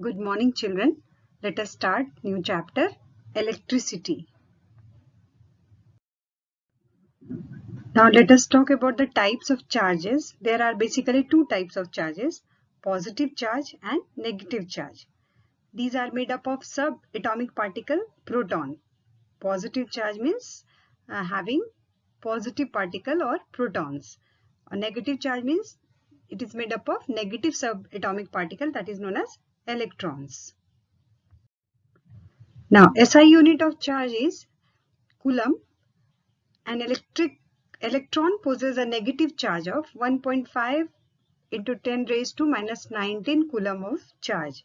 Good morning, children. Let us start new chapter, electricity. Now let us talk about the types of charges. There are basically two types of charges, positive charge and negative charge. These are made up of subatomic particle, proton. Positive charge means having positive particle or protons. A negative charge means it is made up of negative subatomic particle, that is known as electrons. Now SI unit of charge is coulomb. An electron possesses a negative charge of 1.5 into 10 raised to minus 19 coulomb of charge.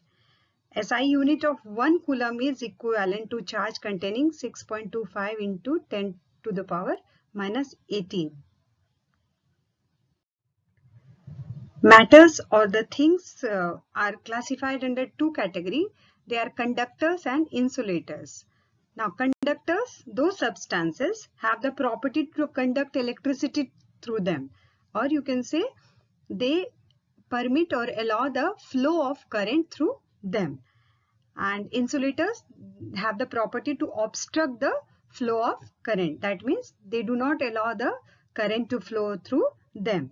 SI unit of 1 coulomb is equivalent to charge containing 6.25 into 10 to the power minus 18. Matters or the things are classified under two categories. They are conductors and insulators. Now conductors, those substances have the property to conduct electricity through them, or you can say they permit or allow the flow of current through them. And insulators have the property to obstruct the flow of current. That means they do not allow the current to flow through them.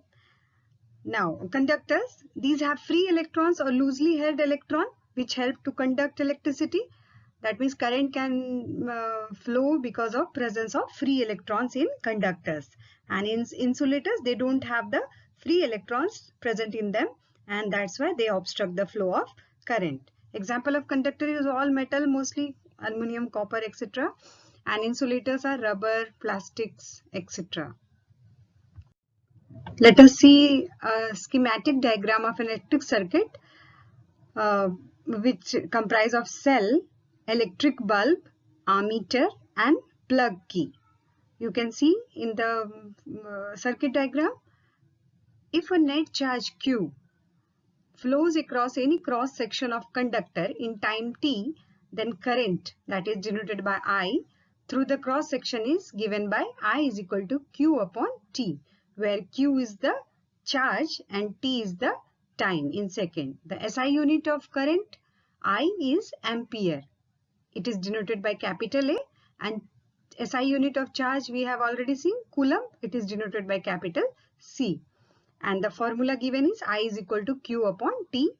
Now, conductors, these have free electrons or loosely held electron which help to conduct electricity. That means current can flow because of presence of free electrons in conductors. And in insulators, they don't have the free electrons present in them, and that's why they obstruct the flow of current. Example of conductor is all metal, mostly aluminum, copper, etc. And insulators are rubber, plastics, etc. Let us see a schematic diagram of an electric circuit which comprise of cell, electric bulb, ammeter and plug key. You can see in the circuit diagram, if a net charge Q flows across any cross section of conductor in time t, then current, that is denoted by I, through the cross section is given by I is equal to Q upon T, where Q is the charge and T is the time in second. The SI unit of current I is ampere. It is denoted by capital A, and SI unit of charge we have already seen, coulomb. It is denoted by capital C. And the formula given is I is equal to Q upon T.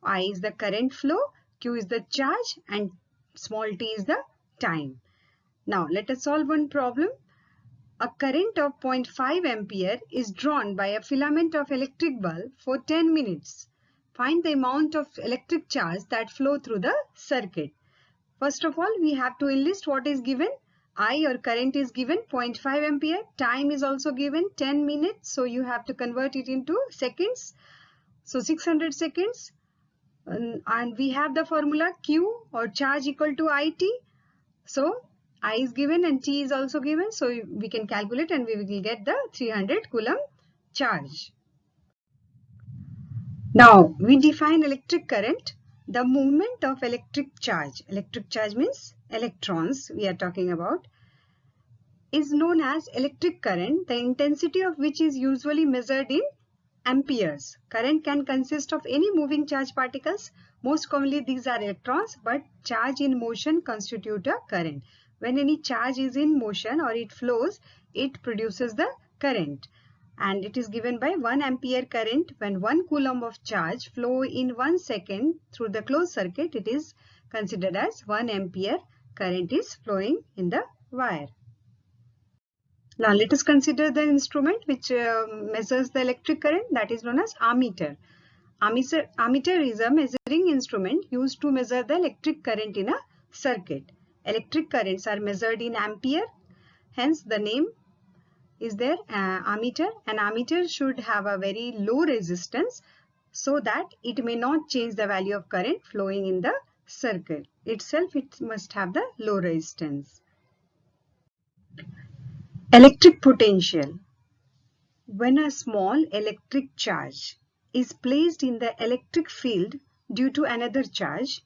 I is the current flow, Q is the charge and small t is the time. Now let us solve one problem. A current of 0.5 ampere is drawn by a filament of electric bulb for 10 minutes. Find the amount of electric charge that flow through the circuit. First of all, we have to enlist what is given. I or current is given 0.5 ampere. Time is also given 10 minutes. So you have to convert it into seconds. So 600 seconds. And we have the formula Q or charge equal to IT. So I is given and T is also given. So we can calculate and we will get the 300 coulomb charge. Now we define electric current. The movement of electric charge means electrons we are talking about, is known as electric current, the intensity of which is usually measured in amperes. Current can consist of any moving charge particles. Most commonly these are electrons, but charge in motion constitute a current. When any charge is in motion or it flows, it produces the current. And it is given by 1 ampere current. When 1 coulomb of charge flow in 1 second through the closed circuit, it is considered as 1 ampere current is flowing in the wire. Now let us consider the instrument which measures the electric current, that is known as ammeter. Ammeter is a measuring instrument used to measure the electric current in a circuit. Electric currents are measured in ampere, hence the name is there, ammeter. An ammeter should have a very low resistance so that it may not change the value of current flowing in the circuit itself. It must have the low resistance. Electric potential. When a small electric charge is placed in the electric field due to another charge,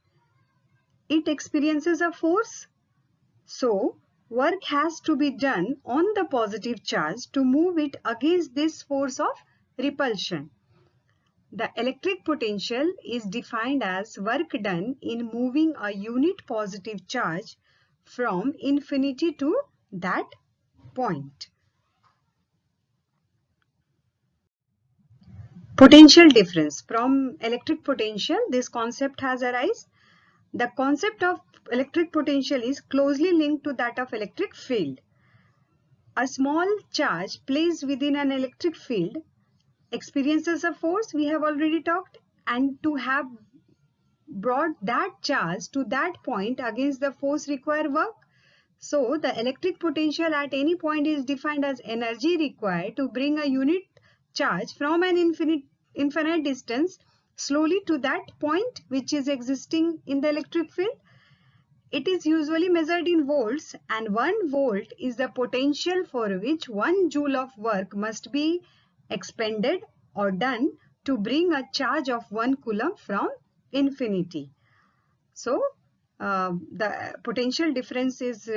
it experiences a force. So work has to be done on the positive charge to move it against this force of repulsion. The electric potential is defined as work done in moving a unit positive charge from infinity to that point. Potential difference. From electric potential, this concept has arisen. The concept of electric potential is closely linked to that of electric field. A small charge placed within an electric field experiences a force, we have already talked, and to have brought that charge to that point against the force require work. So the electric potential at any point is defined as energy required to bring a unit charge from an infinite distance slowly to that point which is existing in the electric field. It is usually measured in volts, and 1 volt is the potential for which 1 joule of work must be expended or done to bring a charge of 1 coulomb from infinity. So the potential difference is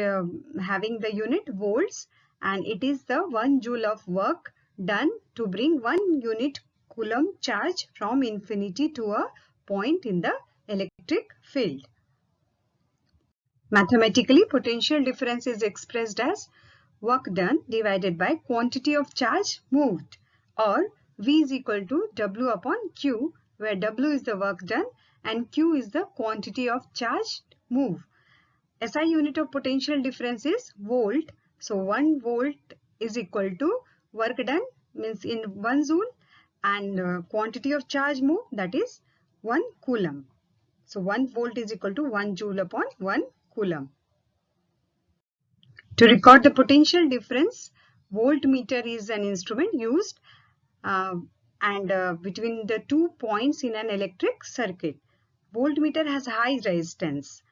having the unit volts, and it is the 1 joule of work done to bring 1 unit coulomb charge from infinity to a point in the electric field. Mathematically, potential difference is expressed as work done divided by quantity of charge moved, or V is equal to W upon Q, where W is the work done and Q is the quantity of charge moved. SI unit of potential difference is volt. So 1 volt is equal to work done, means in 1 joule, and quantity of charge moved, that is 1 coulomb. So 1 volt is equal to 1 joule upon 1 coulomb. To record the potential difference, voltmeter is an instrument used between the 2 points in an electric circuit. Voltmeter has high resistance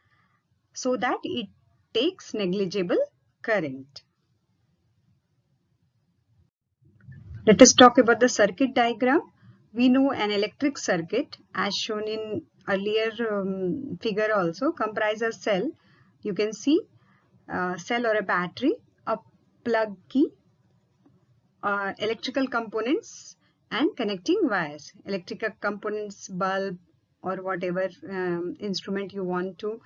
so that it takes negligible current. Let us talk about the circuit diagram. We know an electric circuit, as shown in earlier figure also, comprises a cell. You can see cell or a battery, a plug key, electrical components and connecting wires. Electrical components, bulb or whatever instrument you want to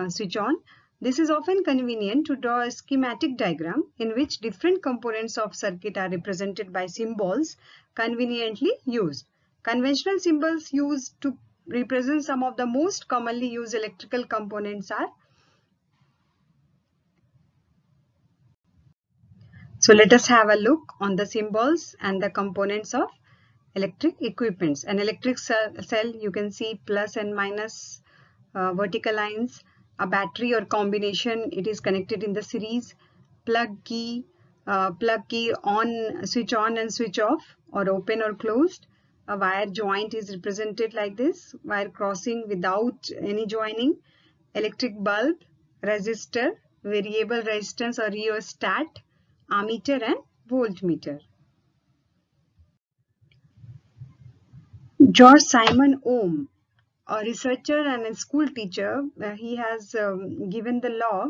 switch on. This is often convenient to draw a schematic diagram in which different components of circuit are represented by symbols conveniently used. Conventional symbols used to represent some of the most commonly used electrical components are. So let us have a look on the symbols and the components of electric equipments. An electric cell, you can see plus and minus vertical lines. A battery or combination, it is connected in the series. Plug key on, switch on and switch off, or open or closed. A wire joint is represented like this, wire crossing without any joining. Electric bulb, resistor, variable resistance or rheostat, ammeter and voltmeter. George Simon Ohm, a researcher and a school teacher, he has given the law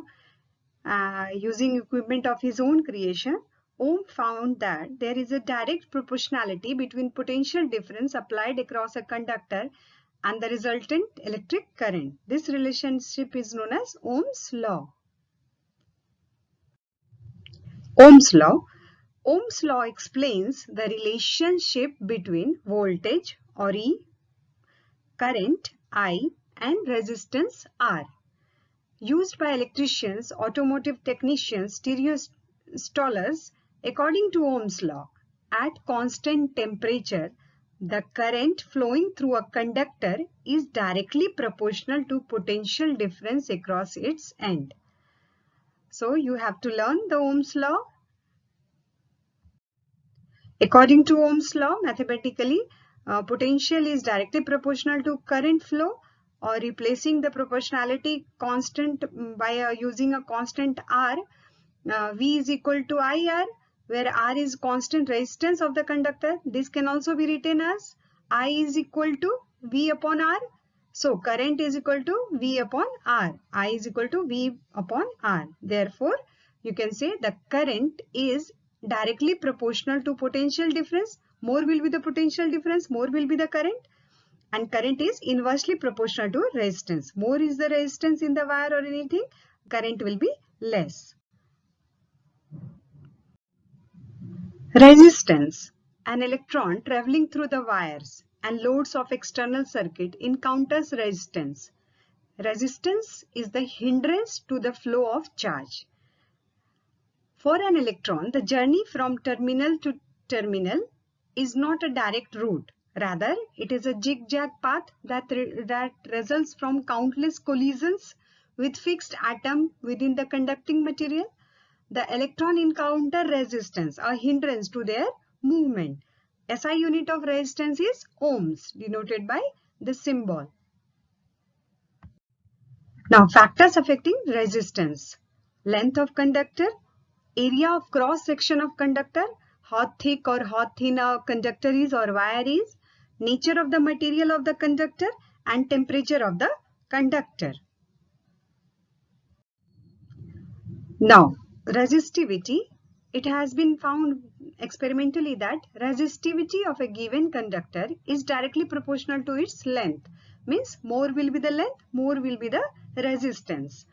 using equipment of his own creation. Ohm found that there is a direct proportionality between potential difference applied across a conductor and the resultant electric current. This relationship is known as Ohm's law. Ohm's law. Ohm's law explains the relationship between voltage or E, current I and resistance R. Used by electricians, automotive technicians, stereo installers. According to Ohm's law, at constant temperature, the current flowing through a conductor is directly proportional to potential difference across its end. So you have to learn the Ohm's law. According to Ohm's law, mathematically, potential is directly proportional to current flow, or replacing the proportionality constant by using a constant R. V is equal to IR, where R is constant resistance of the conductor. This can also be written as I is equal to V upon R. So current is equal to V upon R. I is equal to V upon R. Therefore, you can say the current is directly proportional to potential difference, more will be the potential difference, more will be the current, and current is inversely proportional to resistance. More is the resistance in the wire or anything, current will be less. Resistance. An electron traveling through the wires and loads of external circuit encounters resistance. Resistance is the hindrance to the flow of charge. For an electron, the journey from terminal to terminal is not a direct route. Rather, it is a zigzag path that results from countless collisions with fixed atom within the conducting material. The electron encounter resistance, a hindrance to their movement. SI unit of resistance is ohms, denoted by the symbol. Now, factors affecting resistance. Length of conductor, area of cross section of conductor, how thick or how thin a conductor is or wire is, nature of the material of the conductor, and temperature of the conductor. Now, resistivity. It has been found experimentally that resistivity of a given conductor is directly proportional to its length. Means more will be the length, more will be the resistance.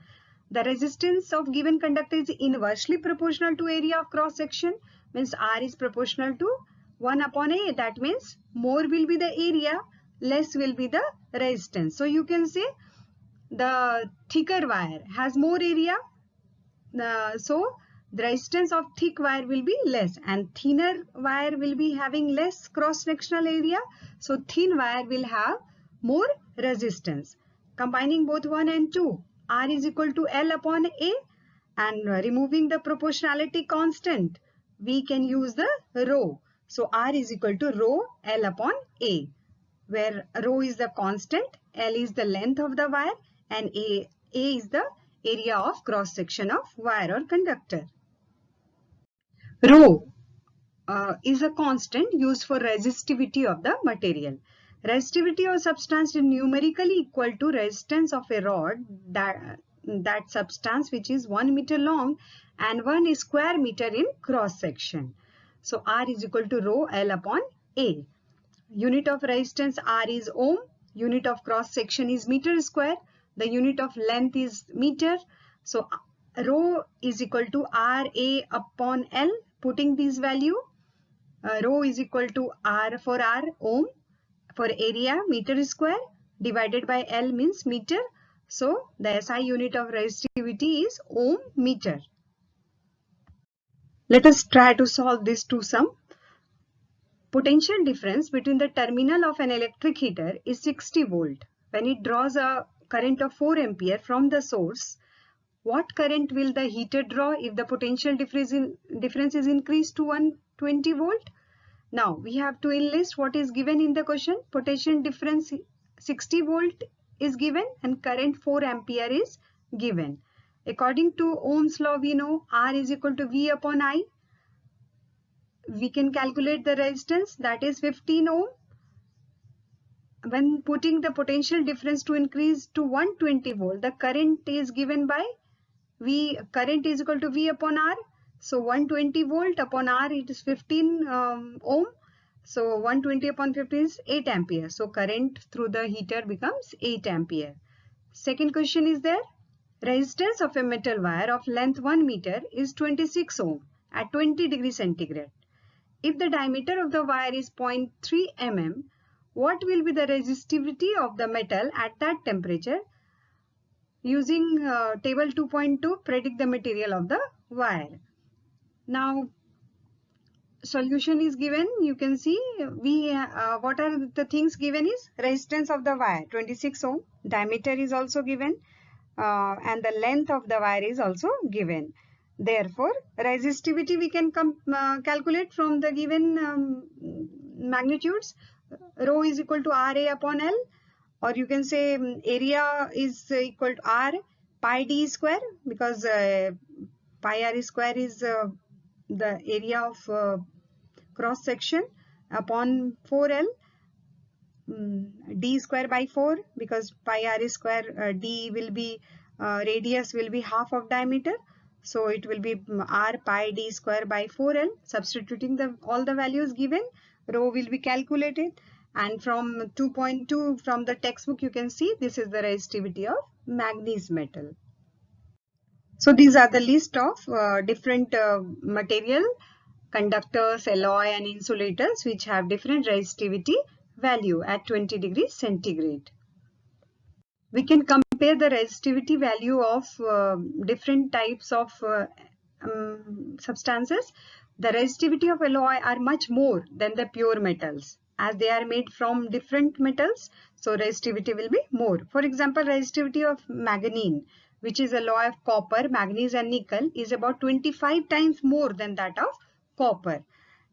The resistance of given conductor is inversely proportional to area of cross section. Means R is proportional to 1 upon A. That means more will be the area, less will be the resistance. So you can say the thicker wire has more area. So the resistance of thick wire will be less, and thinner wire will be having less cross-sectional area. So thin wire will have more resistance. Combining both 1 and 2, R is equal to L upon A, and removing the proportionality constant, we can use the rho. So R is equal to rho L upon A, where rho is the constant, L is the length of the wire, and A is the area of cross section of wire or conductor. Rho is a constant used for resistivity of the material. Resistivity of substance is numerically equal to resistance of a rod, that substance which is 1 meter long and 1 square meter in cross section. So R is equal to rho L upon A. Unit of resistance R is ohm, unit of cross section is meter square, the unit of length is meter. So rho is equal to RA upon L. Putting this value, rho is equal to R for R, ohm, for area meter square, divided by L means meter. So the SI unit of resistivity is ohm meter. Let us try to solve this to sum. Potential difference between the terminal of an electric heater is 60 volt. When it draws a current of 4 ampere from the source, what current will the heater draw if the potential difference is increased to 120 volt? Now we have to enlist what is given in the question. Potential difference 60 volt is given and current 4 ampere is given. According to Ohm's law, we know R is equal to V upon I. We can calculate the resistance, that is 15 ohm. When putting the potential difference to increase to 120 volt, the current is given by V. Current is equal to V upon R. So 120 volt upon R, it is 15 ohm. So 120 upon 15 is 8 ampere. So current through the heater becomes 8 ampere. Second question is there. Resistance of a metal wire of length 1 meter is 26 ohm at 20 degrees centigrade. If the diameter of the wire is 0.3 mm, what will be the resistivity of the metal at that temperature? Using table 2.2, predict the material of the wire. Now, solution is given. You can see what are the things given is resistance of the wire 26 ohm, diameter is also given, and the length of the wire is also given. Therefore, resistivity we can calculate from the given magnitudes. Rho is equal to RA upon L, or you can say area is equal to R pi d square, because pi r square is the area of cross section upon 4L, d square by 4, because pi r square, d will be radius will be half of diameter, so it will be r pi d square by 4L. Substituting all the values given, rho will be calculated, and from 2.2 from the textbook you can see this is the resistivity of manganese metal. So these are the list of different material, conductors, alloy and insulators which have different resistivity value at 20 degrees centigrade. We can compare the resistivity value of different types of substances. The resistivity of alloy are much more than the pure metals as they are made from different metals, so resistivity will be more. For example, resistivity of manganese, which is alloy of copper, manganese and nickel, is about 25 times more than that of copper.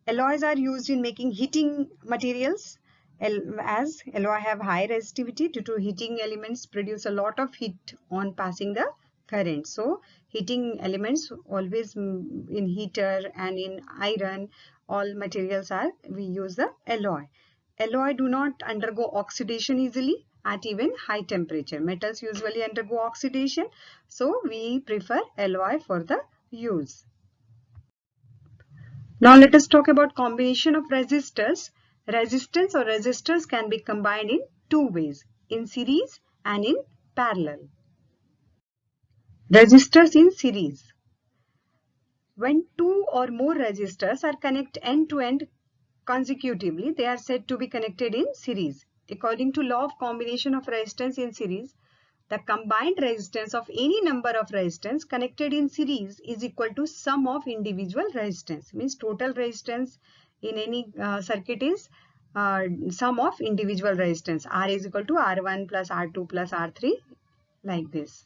Alloys are used in making heating materials, as alloy have high resistivity due to heating elements produce a lot of heat on passing the current. So heating elements always in heater and in iron, all materials are, we use the alloy. Alloy do not undergo oxidation easily at even high temperature. Metals usually undergo oxidation, so we prefer alloy for the use. Now let us talk about combination of resistors. Resistance or resistors can be combined in two ways, in series and in parallel. Resistors in series. When two or more resistors are connected end to end consecutively, they are said to be connected in series. According to law of combination of resistance in series, the combined resistance of any number of resistance connected in series is equal to sum of individual resistance. Means total resistance in any circuit is sum of individual resistance. R is equal to R1 plus R2 plus R3, like this.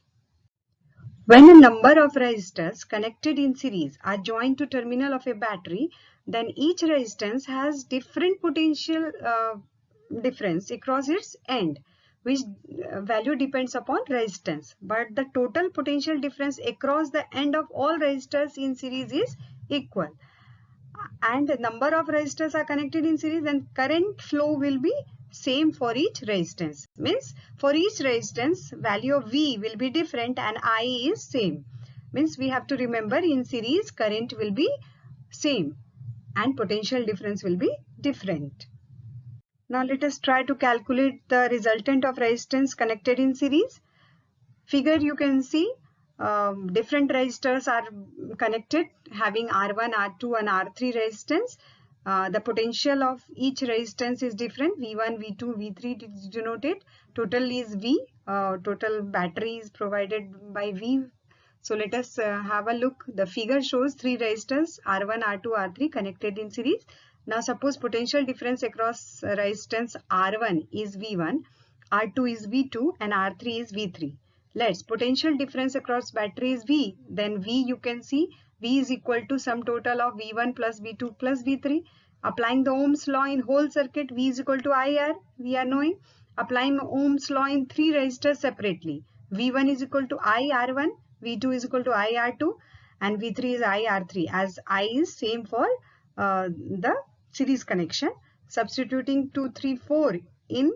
When a number of resistors connected in series are joined to terminal of a battery, then each resistance has different potential difference across its end, which value depends upon resistance. But the total potential difference across the end of all resistors in series is equal. And the number of resistors are connected in series, then current flow will be same for each resistance. Means for each resistance value of V will be different and I is same. Means we have to remember in series current will be same and potential difference will be different. Now let us try to calculate the resultant of resistance connected in series. Figure you can see different resistors are connected having R1, R2 and R3 resistance. The potential of each resistance is different. V1, V2, V3 is denoted. Total is V. Total battery is provided by V. So let us have a look. The figure shows three resistors R1, R2, R3 connected in series. Now suppose potential difference across resistance R1 is V1, R2 is V2 and R3 is V3. Let's potential difference across battery is V. Then V you can see V is equal to sum total of V1 plus V2 plus V3. Applying the Ohm's law in whole circuit, V is equal to IR. We are knowing. Applying Ohm's law in three resistors separately. V1 is equal to IR1, V2 is equal to IR2 and V3 is IR3, as I is same for the series connection. Substituting 2, 3, 4 in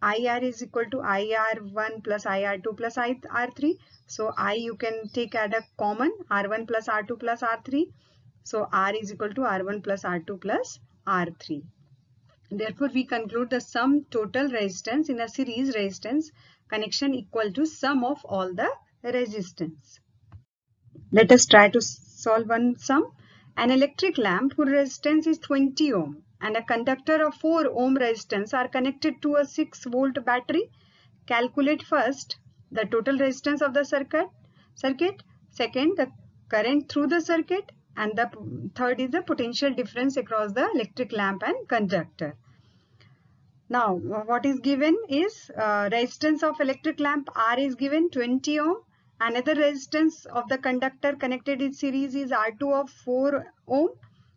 IR is equal to IR1 plus IR2 plus IR3. So I you can take as a common R1 plus R2 plus R3. So R is equal to R1 plus R2 plus R3. Therefore, we conclude the sum total resistance in a series resistance connection equal to sum of all the resistance. Let us try to solve one sum. An electric lamp whose resistance is 20 ohm and a conductor of 4 ohm resistance are connected to a 6 volt battery. Calculate first the total resistance of the circuit. Second, the current through the circuit, and the third is the potential difference across the electric lamp and conductor. Now what is given is resistance of electric lamp R is given 20 ohm. Another resistance of the conductor connected in series is R2 of 4 ohm.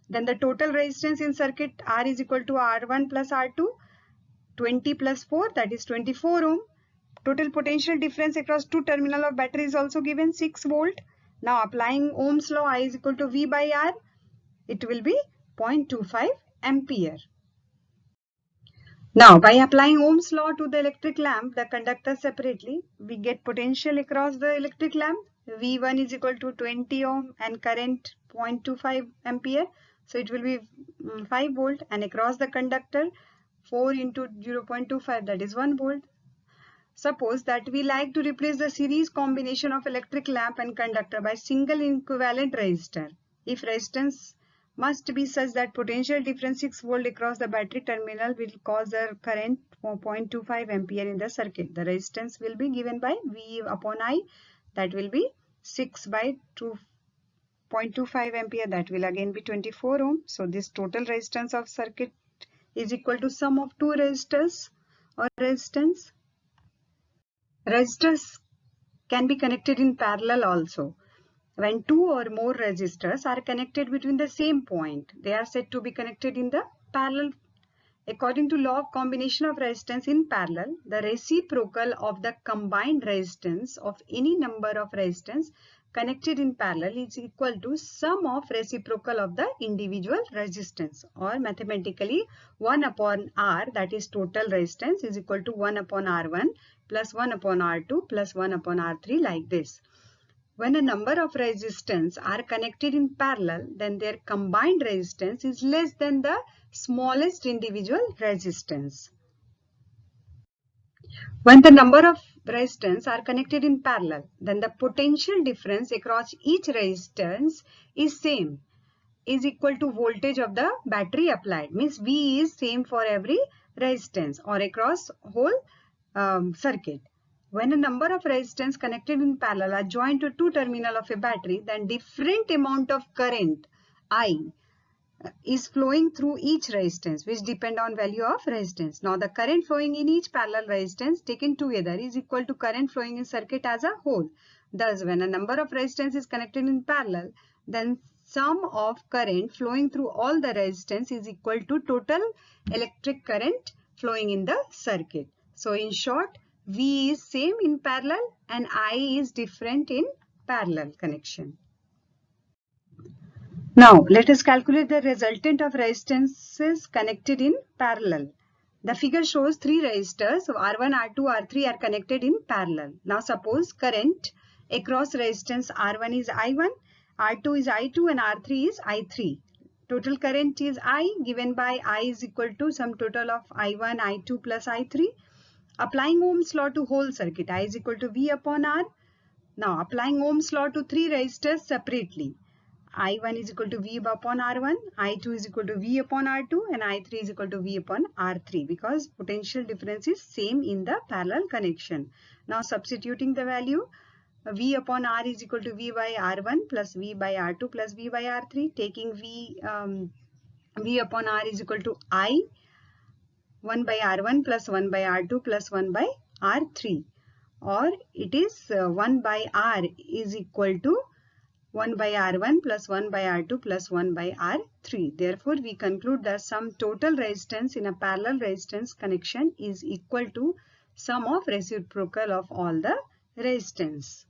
Then the total resistance in circuit R is equal to R1 plus R2. 20 plus 4, that is 24 ohm. Total potential difference across two terminal of battery is also given 6 volt. Now applying Ohm's law, I is equal to V by R. It will be 0.25 ampere. Now by applying Ohm's law to the electric lamp, the conductor separately, we get potential across the electric lamp. V1 is equal to 20 ohm and current 0.25 ampere. So it will be 5 volt, and across the conductor 4 into 0.25, that is 1 volt. Suppose that we like to replace the series combination of electric lamp and conductor by single equivalent resistor. If resistance must be such that potential difference 6 volt across the battery terminal will cause a current 0.25 ampere in the circuit. The resistance will be given by V upon I, that will be 6 by 2.25 ampere, that will again be 24 ohm. So this total resistance of circuit is equal to sum of two resistors or resistance. Resistors can be connected in parallel also. When two or more resistors are connected between the same point, they are said to be connected in the parallel. According to law of combination of resistance in parallel, the reciprocal of the combined resistance of any number of resistance connected in parallel is equal to sum of reciprocal of the individual resistance, or mathematically 1 upon R, that is total resistance, is equal to 1 upon R1 plus 1 upon R2 plus 1 upon R3, like this. When a number of resistance are connected in parallel, then their combined resistance is less than the smallest individual resistance. When the number of resistance are connected in parallel, then the potential difference across each resistance is same, is equal to voltage of the battery applied. Means V is same for every resistance or across whole circuit. When a number of resistance connected in parallel are joined to two terminal of a battery, then different amount of current I is flowing through each resistance, which depend on value of resistance. Now the current flowing in each parallel resistance taken together is equal to current flowing in circuit as a whole. Thus, when a number of resistance is connected in parallel, then sum of current flowing through all the resistance is equal to total electric current flowing in the circuit. So in short, V is same in parallel and I is different in parallel connection. Now let us calculate the resultant of resistances connected in parallel. The figure shows three resistors, so R1, R2, R3 are connected in parallel. Now suppose current across resistance R1 is I1, R2 is I2 and R3 is I3. Total current is I, given by I is equal to sum total of I1, I2 plus I3. Applying Ohm's law to whole circuit, I is equal to V upon R. Now applying Ohm's law to three resistors separately. I1 is equal to V upon R1, I2 is equal to V upon R2 and I3 is equal to V upon R3, because potential difference is same in the parallel connection. Now substituting the value, V upon R is equal to V by R1 plus V by R2 plus V by R3, taking V upon R is equal to I 1 by R1 plus 1 by R2 plus 1 by R3, or it is 1 by R is equal to 1 by R1 plus 1 by R2 plus 1 by R3. Therefore, we conclude that sum total resistance in a parallel resistance connection is equal to sum of reciprocal of all the resistance.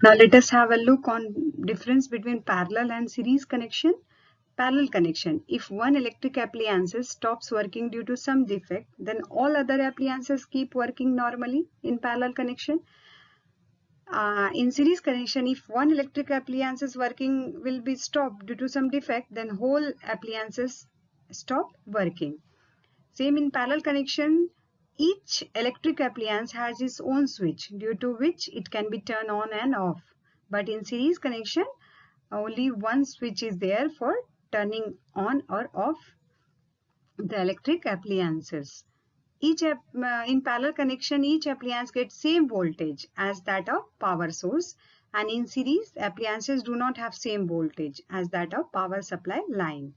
Now let us have a look on difference between parallel and series connection. Parallel connection. If one electric appliance stops working due to some defect, then all other appliances keep working normally in parallel connection. In series connection, if one electric appliance is working will be stopped due to some defect, then whole appliances stop working. Same in parallel connection, each electric appliance has its own switch due to which it can be turned on and off. But in series connection, only one switch is there for turning on or off the electric appliances. In parallel connection, each appliance gets same voltage as that of power source, and in series, appliances do not have same voltage as that of power supply line.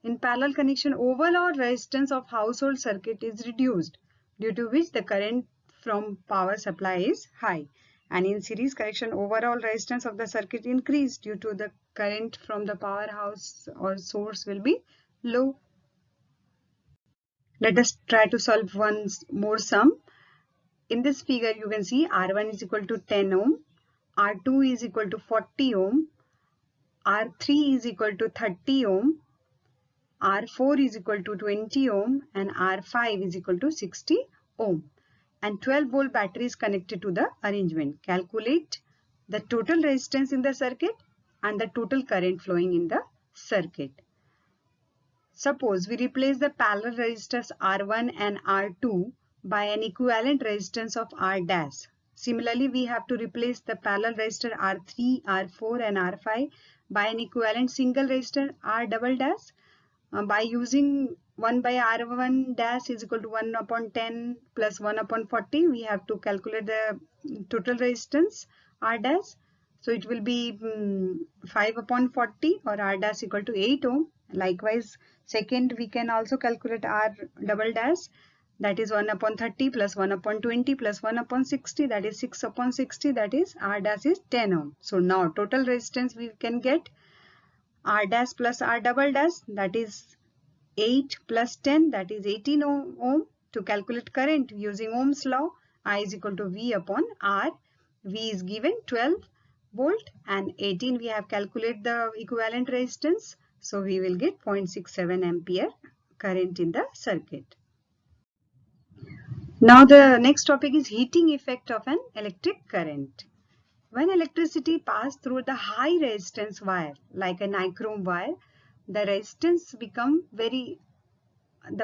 In parallel connection, overall resistance of household circuit is reduced, due to which the current from power supply is high. And in series connection, overall resistance of the circuit increased due to the current from the powerhouse or source will be low. Let us try to solve one more sum. In this figure, you can see R1 is equal to 10 ohm, R2 is equal to 40 ohm, R3 is equal to 30 ohm, R4 is equal to 20 ohm, and R5 is equal to 60 ohm. And 12 volt battery is connected to the arrangement. Calculate the total resistance in the circuit and the total current flowing in the circuit. Suppose we replace the parallel resistors R1 and R2 by an equivalent resistance of R dash. Similarly, we have to replace the parallel resistor R3, R4 and R5 by an equivalent single resistor R double dash. By using 1 by R1 dash is equal to 1 upon 10 plus 1 upon 40, we have to calculate the total resistance R dash. So it will be 5 upon 40 or R dash equal to 8 ohm. Likewise, second we can also calculate R double dash, that is 1 upon 30 plus 1 upon 20 plus 1 upon 60, that is 6 upon 60, that is R dash is 10 ohm. So now total resistance we can get R dash plus R double dash, that is 8 plus 10, that is 18 ohm. To calculate current using Ohm's law, I is equal to V upon R. V is given 12 volt and 18 we have calculated the equivalent resistance. So we will get 0.67 ampere current in the circuit. Now the next topic is heating effect of an electric current. When electricity passes through the high resistance wire like a nichrome wire, the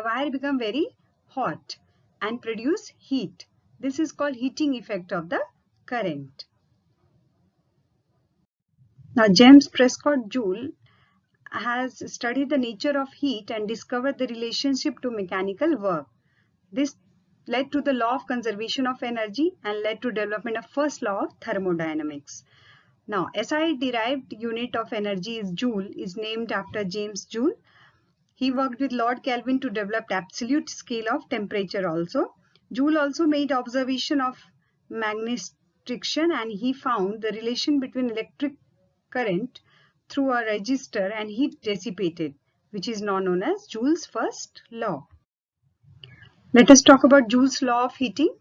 wire become very hot and produce heat. This is called heating effect of the current. Now James Prescott Joule has studied the nature of heat and discovered the relationship to mechanical work. This led to the law of conservation of energy and led to development of first law of thermodynamics. Now SI derived unit of energy is joule, is named after James Joule. He worked with Lord Kelvin to develop absolute scale of temperature also. Joule also made observation of magnetization and he found the relation between electric current through a resistor and heat dissipated, which is now known as Joule's first law. Let us talk about Joule's law of heating.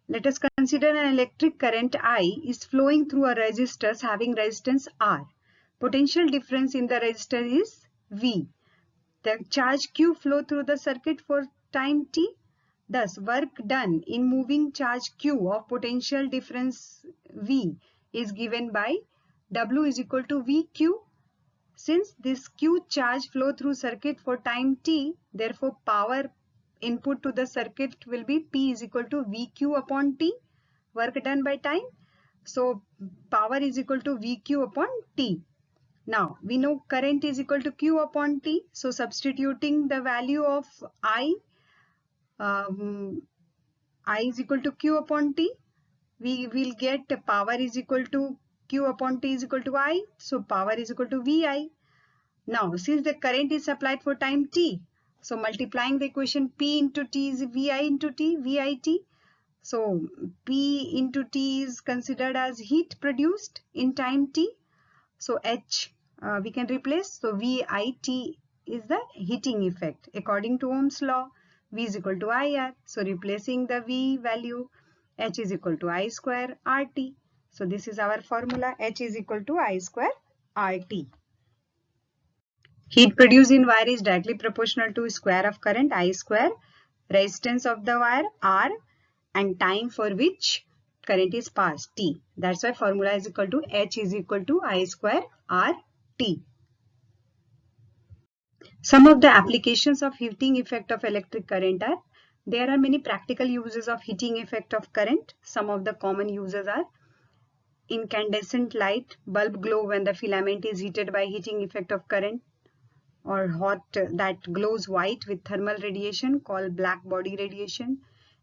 Let us consider an electric current I is flowing through a resistor having resistance R. Potential difference in the resistor is V. The charge Q flow through the circuit for time t. Thus, work done in moving charge Q of potential difference V is given by W is equal to VQ. Since this Q charge flow through circuit for time t, therefore power input to the circuit will be P is equal to VQ upon T, work done by time. So power is equal to VQ upon T. Now we know current is equal to Q upon T. So substituting the value of I is equal to Q upon T, we will get power is equal to Q upon T is equal to I. So power is equal to VI. Now since the current is supplied for time t, so multiplying the equation P into T is VI into T, VIT. So P into T is considered as heat produced in time t. So H we can replace. So VIT is the heating effect. According to Ohm's law, V is equal to IR. So replacing the V value, H is equal to I square RT. So this is our formula. H is equal to I square RT. Heat produced in wire is directly proportional to square of current I square, resistance of the wire R, and time for which current is passed T. That's why formula is equal to H is equal to I square RT. Some of the applications of heating effect of electric current are, there are many practical uses of heating effect of current. Some of the common uses are incandescent light, bulb glow when the filament is heated by heating effect of current, or hot that glows white with thermal radiation called black body radiation.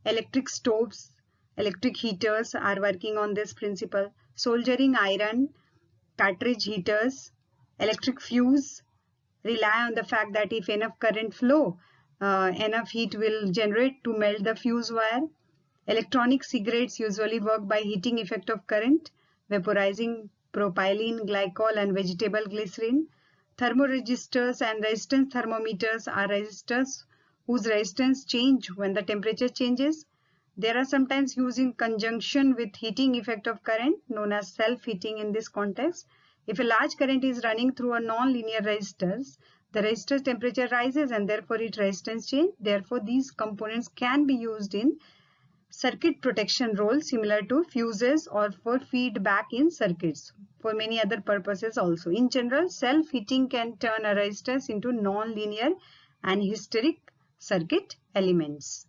Electric stoves, electric heaters are working on this principle. Soldering iron, cartridge heaters, electric fuse rely on the fact that if enough current flow, enough heat will generate to melt the fuse wire. Electronic cigarettes usually work by heating effect of current, vaporizing propylene glycol and vegetable glycerin. Thermoregisters and resistance thermometers are resistors whose resistance change when the temperature changes. There are sometimes used in conjunction with heating effect of current, known as self-heating in this context. If a large current is running through a non-linear resistors, the resistor's temperature rises and therefore its resistance change. Therefore, these components can be used in circuit protection role similar to fuses or for feedback in circuits, for many other purposes also. In general, self-heating can turn a resistance into non-linear and hysteric circuit elements.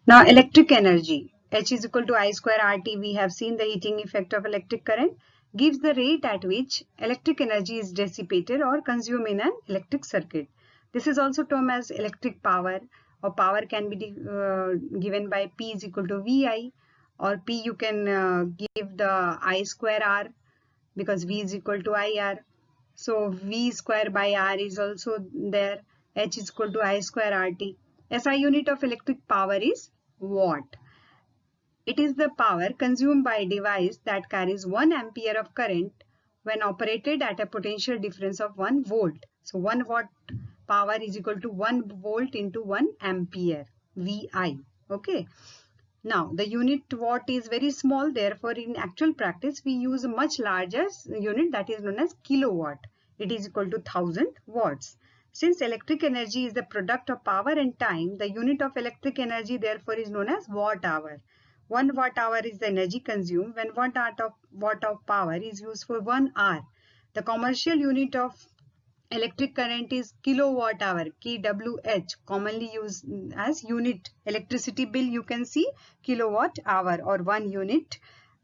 Now electric energy, H is equal to I square RT. We have seen the heating effect of electric current gives the rate at which electric energy is dissipated or consumed in an electric circuit. This is also termed as electric power, or power can be given by P is equal to VI, or P you can give the I square R because V is equal to IR. So V square by R is also there. H is equal to I square RT. SI unit of electric power is watt. It is the power consumed by a device that carries 1 ampere of current when operated at a potential difference of 1 volt. So 1 watt power is equal to 1 volt into 1 ampere, VI. Okay. Now the unit watt is very small, therefore in actual practice we use a much larger unit that is known as kilowatt. It is equal to 1000 watts. Since electric energy is the product of power and time, the unit of electric energy therefore is known as watt hour. 1 watt hour is the energy consumed when 1 watt of power is used for 1 hour. The commercial unit of electric current is kilowatt hour, kWh, commonly used as unit electricity bill. You can see kilowatt hour or 1 unit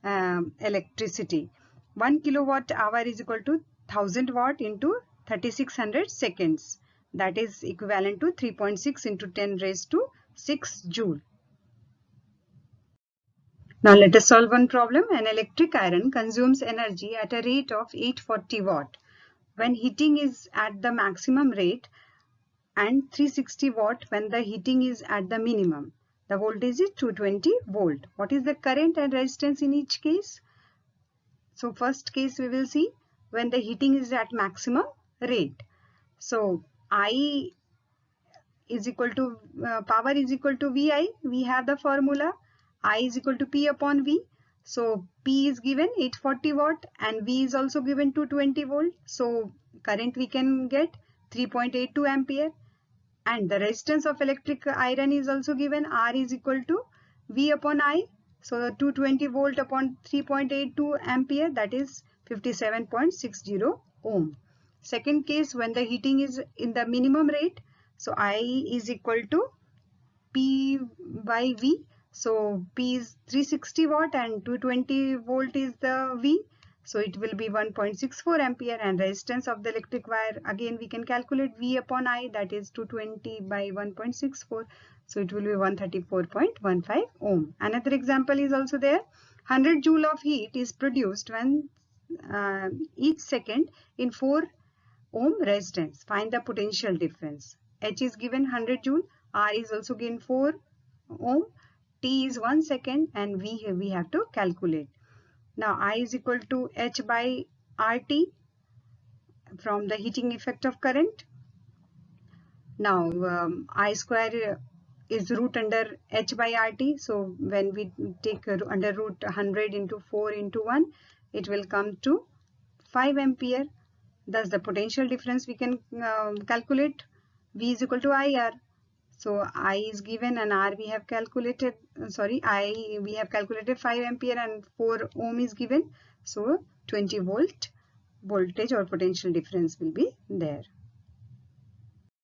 electricity. 1 kilowatt hour is equal to 1000 watt into 3600 seconds. That is equivalent to 3.6 into 10 raised to 6 joule. Now let us solve one problem. An electric iron consumes energy at a rate of 840 watt. When heating is at the maximum rate and 360 watt when the heating is at the minimum. The voltage is 220 volt. What is the current and resistance in each case? So first case we will see when the heating is at maximum rate. So I is equal to power is equal to VI. We have the formula. I is equal to P upon V. So P is given 840 watt and V is also given 220 volt. So current we can get 3.82 ampere, and the resistance of electric iron is also given. R is equal to V upon I. So the 220 volt upon 3.82 ampere, that is 57.60 ohm. Second case, when the heating is in the minimum rate, so I is equal to P by V. So P is 360 watt and 220 volt is the V. So it will be 1.64 ampere, and resistance of the electric wire, again we can calculate V upon I, that is 220 by 1.64. So it will be 134.15 ohm. Another example is also there. 100 joule of heat is produced when each second in 4 ohm resistance. Find the potential difference. H is given 100 joule, R is also given 4 ohm, T is 1 second, and V we have to calculate. Now I is equal to H by RT from the heating effect of current. Now I square is root under H by RT. So when we take under root 100 into 4 into 1, it will come to 5 ampere. Thus the potential difference we can calculate. V is equal to IR. So I is given and R we have calculated, we have calculated 5 ampere and 4 ohm is given. So 20 volt voltage or potential difference will be there.